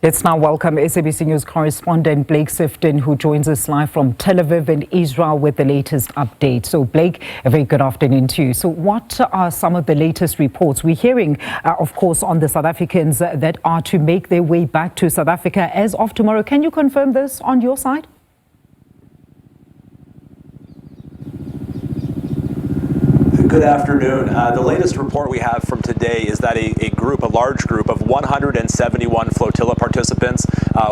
Let's now welcome SABC News correspondent Blake Sifton, who joins us live from Tel Aviv in Israel with the latest update. So, Blake, a very good afternoon to you. So, what are some of the latest reports? We're hearing, of course, on the South Africans that are to make their way back to South Africa as of tomorrow. Can you confirm this on your side? Good afternoon. The latest report we have from today is that a large group of 171 flotilla participants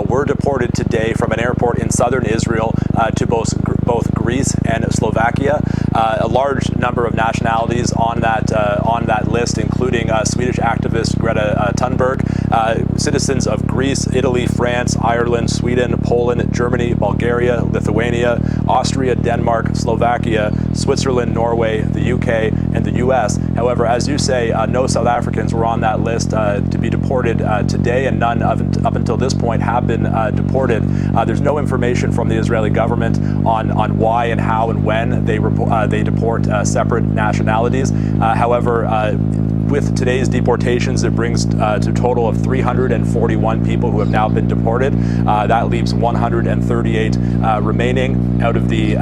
were deported today from an airport in southern Israel to both Greece and Slovakia. A large number of nationalities on that list, including Swedish activist Greta Thunberg, citizens of Greece, Italy, France, Ireland, Sweden, Poland, Germany, Bulgaria, Lithuania, Austria, Denmark, Slovakia, Switzerland, Norway, the UK, and the US. However, as you say, no South Africans were on that list to be deported today, and none up until this point have been deported. There's no information from the Israeli government on why and how and when they deport separate nationalities. However, with today's deportations, it brings to a total of 341 people who have now been deported. That leaves 138 remaining out of the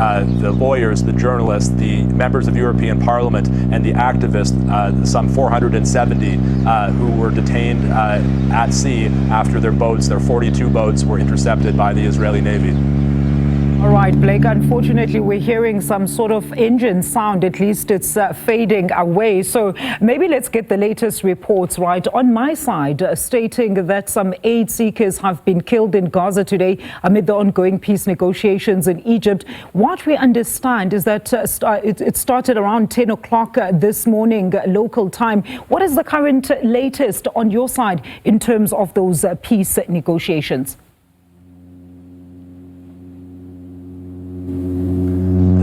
lawyers, the journalists, the members of European Parliament, and the activists, some 470 who were detained at sea after their 42 boats were intercepted by the Israeli Navy. All right, Blake, unfortunately, we're hearing some sort of engine sound. At least it's fading away. So maybe let's get the latest reports right. On my side, stating that some aid seekers have been killed in Gaza today amid the ongoing peace negotiations in Egypt. What we understand is that it started around 10 o'clock this morning, local time. What is the current latest on your side in terms of those peace negotiations?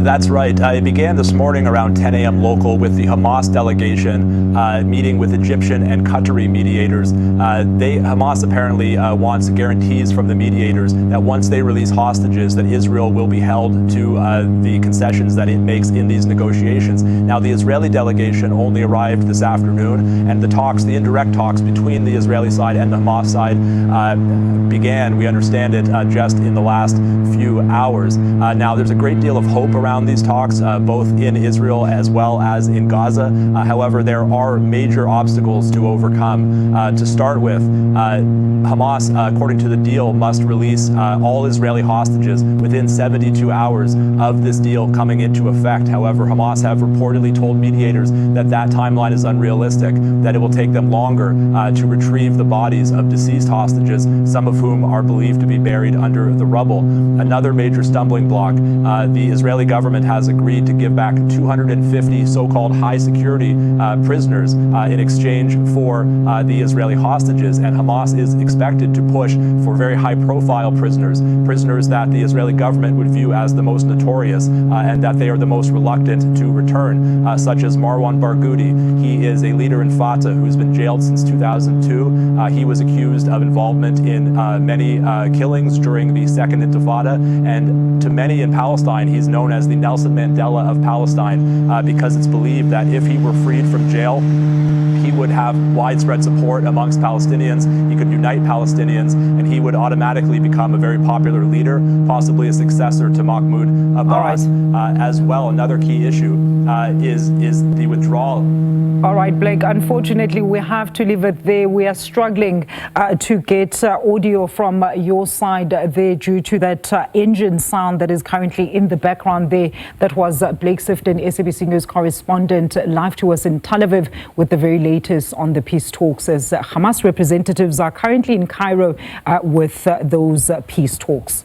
That's right. It began this morning around 10 a.m. local with the Hamas delegation meeting with Egyptian and Qatari mediators. Hamas apparently wants guarantees from the mediators that once they release hostages, that Israel will be held to the concessions that it makes in these negotiations. Now, the Israeli delegation only arrived this afternoon, and the indirect talks between the Israeli side and the Hamas side began, we understand it, just in the last few hours. Now, there's a great deal of hope around these talks, both in Israel as well as in Gaza. However, there are major obstacles to overcome. To start with, Hamas, according to the deal, must release all Israeli hostages within 72 hours of this deal coming into effect. However, Hamas have reportedly told mediators that timeline is unrealistic, that it will take them longer to retrieve the bodies of deceased hostages, some of whom are believed to be buried under the rubble. Another major stumbling block, the Israeli government has agreed to give back 250 so-called high-security prisoners in exchange for the Israeli hostages, and Hamas is expected to push for very high-profile prisoners that the Israeli government would view as the most notorious and that they are the most reluctant to return, such as Marwan Barghouti. He is a leader in Fatah who's been jailed since 2002. He was accused of involvement in many killings during the Second Intifada, and to many in Palestine, he's known as the Nelson Mandela of Palestine because it's believed that if he were freed from jail, he would have widespread support amongst Palestinians. He could unite Palestinians, and he would automatically become a very popular leader, possibly a successor to Mahmoud Abbas. As well, another key issue is the withdrawal. All right, Blake, unfortunately, we have to leave it there. We are struggling to get audio from your side there due to that engine sound that is currently in the background there. That was Blake Sifton, SABC News correspondent, live to us in Tel Aviv with the very latest on the peace talks, as Hamas representatives are currently in Cairo with those peace talks.